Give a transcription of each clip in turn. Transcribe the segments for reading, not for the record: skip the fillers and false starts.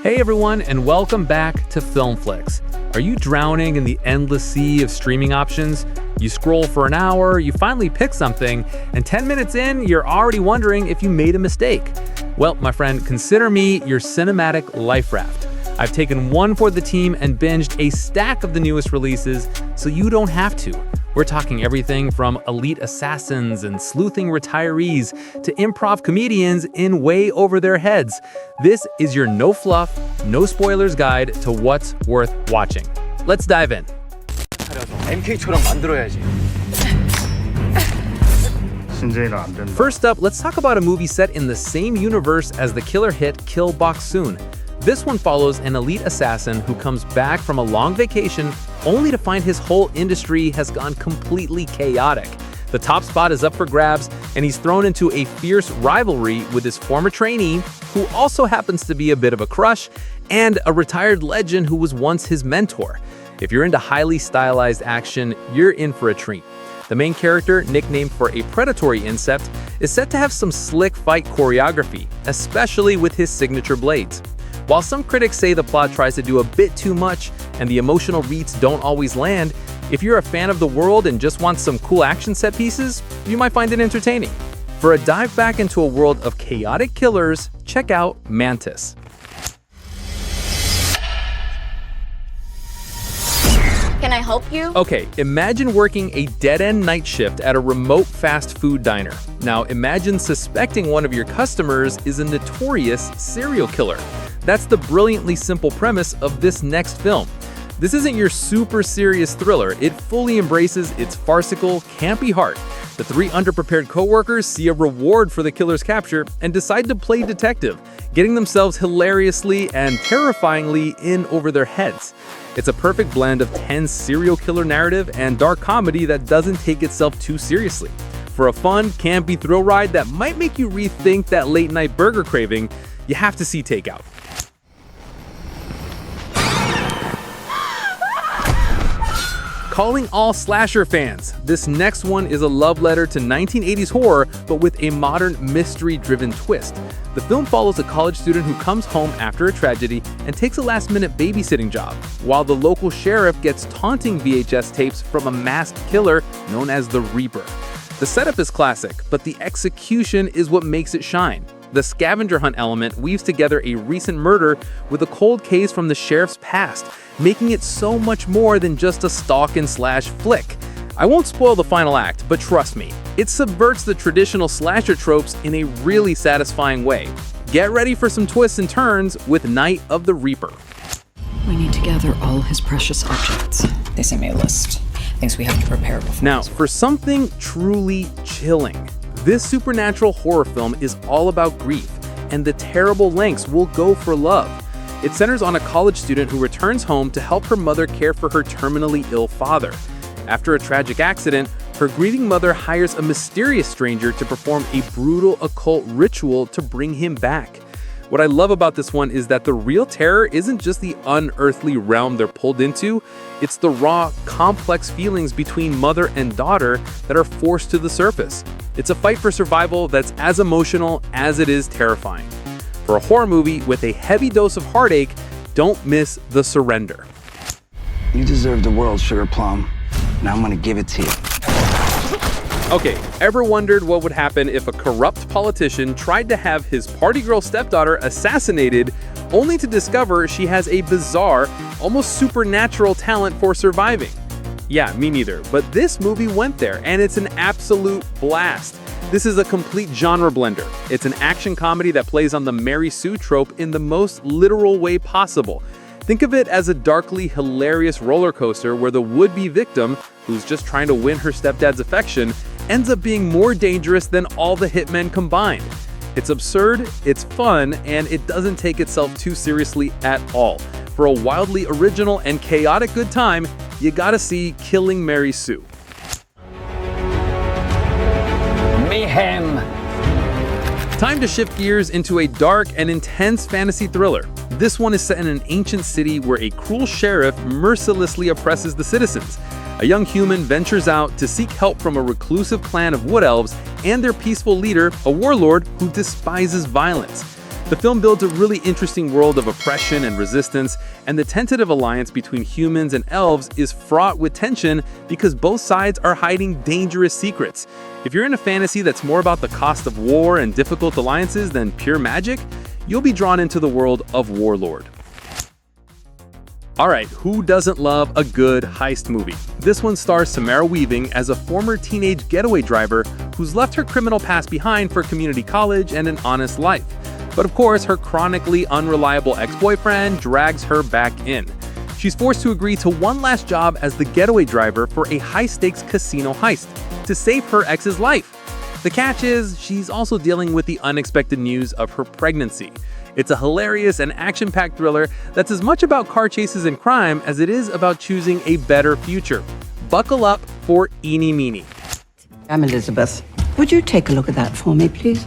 Hey everyone, and welcome back to Filmflix. Are you drowning in the endless sea of streaming options? You scroll for an hour, you finally pick something, and 10 minutes in, you're already wondering if you made a mistake. Well, my friend, consider me your cinematic life raft. I've taken one for the team and binged a stack of the newest releases, so you don't have to. We're talking everything from elite assassins and sleuthing retirees to improv comedians in way over their heads. This is your no-fluff, no-spoilers guide to what's worth watching. Let's dive in. First up, let's talk about a movie set in the same universe as the killer hit Kill Bok Soon. This one follows an elite assassin who comes back from a long vacation only to find his whole industry has gone completely chaotic. The top spot is up for grabs, and he's thrown into a fierce rivalry with his former trainee, who also happens to be a bit of a crush, and a retired legend who was once his mentor. If you're into highly stylized action, you're in for a treat. The main character, nicknamed for a predatory insect, is set to have some slick fight choreography, especially with his signature blades. While some critics say the plot tries to do a bit too much and the emotional beats don't always land, if you're a fan of the world and just want some cool action set pieces, you might find it entertaining. For a dive back into a world of chaotic killers, check out Mantis. Can I help you? Okay, imagine working a dead-end night shift at a remote fast food diner. Now imagine suspecting one of your customers is a notorious serial killer. That's the brilliantly simple premise of this next film. This isn't your super serious thriller. It fully embraces its farcical, campy heart. The three underprepared coworkers see a reward for the killer's capture and decide to play detective, getting themselves hilariously and terrifyingly in over their heads. It's a perfect blend of tense serial killer narrative and dark comedy that doesn't take itself too seriously. For a fun, campy thrill ride that might make you rethink that late-night burger craving, you have to see Takeout. Calling all slasher fans, this next one is a love letter to 1980s horror, but with a modern mystery-driven twist. The film follows a college student who comes home after a tragedy and takes a last-minute babysitting job, while the local sheriff gets taunting VHS tapes from a masked killer known as the Reaper. The setup is classic, but the execution is what makes it shine. The scavenger hunt element weaves together a recent murder with a cold case from the sheriff's past, making it so much more than just a stalk and slash flick. I won't spoil the final act, but trust me, it subverts the traditional slasher tropes in a really satisfying way. Get ready for some twists and turns with Night of the Reaper. We need to gather all his precious objects. They sent me a list. Things we have to prepare before. Now, for something truly chilling, this supernatural horror film is all about grief and the terrible lengths we'll go for love. It centers on a college student who returns home to help her mother care for her terminally ill father. After a tragic accident, her grieving mother hires a mysterious stranger to perform a brutal occult ritual to bring him back. What I love about this one is that the real terror isn't just the unearthly realm they're pulled into, it's the raw, complex feelings between mother and daughter that are forced to the surface. It's a fight for survival that's as emotional as it is terrifying. For a horror movie with a heavy dose of heartache, don't miss The Surrender. You deserve the world, Sugar Plum. Now I'm gonna give it to you. Okay, ever wondered what would happen if a corrupt politician tried to have his party girl stepdaughter assassinated, only to discover she has a bizarre, almost supernatural talent for surviving? Yeah, me neither, but this movie went there, and it's an absolute blast. This is a complete genre blender. It's an action comedy that plays on the Mary Sue trope in the most literal way possible. Think of it as a darkly hilarious roller coaster where the would-be victim, who's just trying to win her stepdad's affection, ends up being more dangerous than all the hitmen combined. It's absurd, it's fun, and it doesn't take itself too seriously at all. For a wildly original and chaotic good time, you gotta see Killing Mary Sue. Mayhem. Time to shift gears into a dark and intense fantasy thriller. This one is set in an ancient city where a cruel sheriff mercilessly oppresses the citizens. A young human ventures out to seek help from a reclusive clan of wood elves and their peaceful leader, a warlord who despises violence. The film builds a really interesting world of oppression and resistance, and the tentative alliance between humans and elves is fraught with tension because both sides are hiding dangerous secrets. If you're in a fantasy that's more about the cost of war and difficult alliances than pure magic, you'll be drawn into the world of Warlord. Alright, who doesn't love a good heist movie? This one stars SAMAGWI as a former teenage getaway driver who's left her criminal past behind for community college and an honest life. But of course, her chronically unreliable ex-boyfriend drags her back in. She's forced to agree to one last job as the getaway driver for a high-stakes casino heist to save her ex's life. The catch is, she's also dealing with the unexpected news of her pregnancy. It's a hilarious and action-packed thriller that's as much about car chases and crime as it is about choosing a better future. Buckle up for Eeny Meenie. I'm Elizabeth. Would you take a look at that for me, please?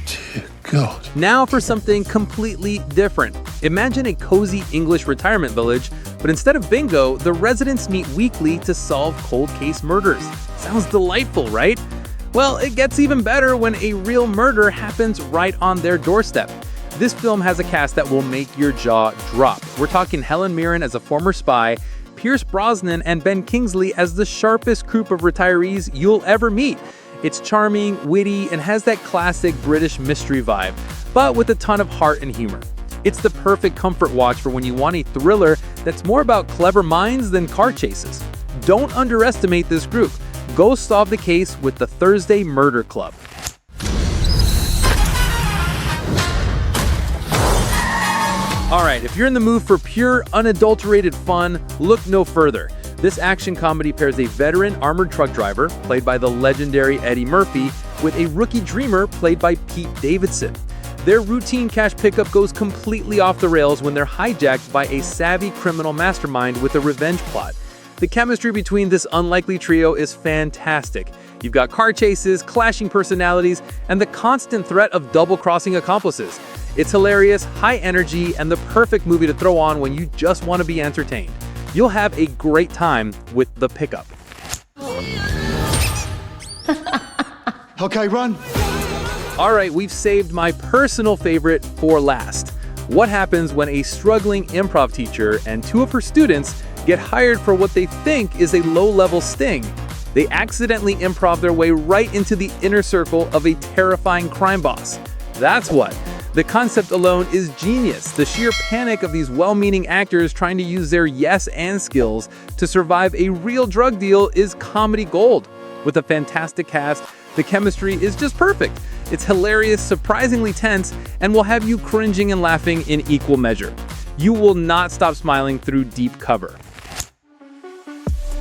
Dear God. Now for something completely different. Imagine a cozy English retirement village, but instead of bingo, the residents meet weekly to solve cold case murders. Sounds delightful, right? Well, it gets even better when a real murder happens right on their doorstep. This film has a cast that will make your jaw drop. We're talking Helen Mirren as a former spy, Pierce Brosnan and Ben Kingsley as the sharpest group of retirees you'll ever meet. It's charming, witty, and has that classic British mystery vibe, but with a ton of heart and humor. It's the perfect comfort watch for when you want a thriller that's more about clever minds than car chases. Don't underestimate this group. Go solve the case with the Thursday Murder Club. Alright, if you're in the mood for pure, unadulterated fun, look no further. This action comedy pairs a veteran armored truck driver, played by the legendary Eddie Murphy, with a rookie dreamer, played by Pete Davidson. Their routine cash pickup goes completely off the rails when they're hijacked by a savvy criminal mastermind with a revenge plot. The chemistry between this unlikely trio is fantastic. You've got car chases, clashing personalities, and the constant threat of double-crossing accomplices. It's hilarious, high energy, and the perfect movie to throw on when you just want to be entertained. You'll have a great time with The Pickup. Okay, run. Alright, we've saved my personal favorite for last. What happens when a struggling improv teacher and two of her students get hired for what they think is a low-level sting? They accidentally improv their way right into the inner circle of a terrifying crime boss. That's what. The concept alone is genius. The sheer panic of these well-meaning actors trying to use their yes and skills to survive a real drug deal is comedy gold. With a fantastic cast, the chemistry is just perfect. It's hilarious, surprisingly tense, and will have you cringing and laughing in equal measure. You will not stop smiling through deep cover.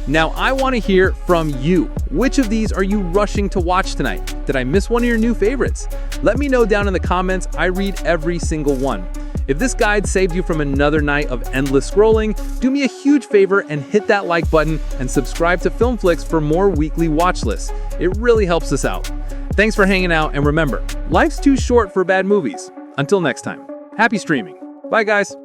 Now, I want to hear from you. Which of these are you rushing to watch tonight? Did I miss one of your new favorites? Let me know down in the comments. I read every single one. If this guide saved you from another night of endless scrolling, do me a huge favor and hit that like button and subscribe to Filmflix for more weekly watch lists. It really helps us out. Thanks for hanging out, and remember, life's too short for bad movies. Until next time, happy streaming. Bye, guys.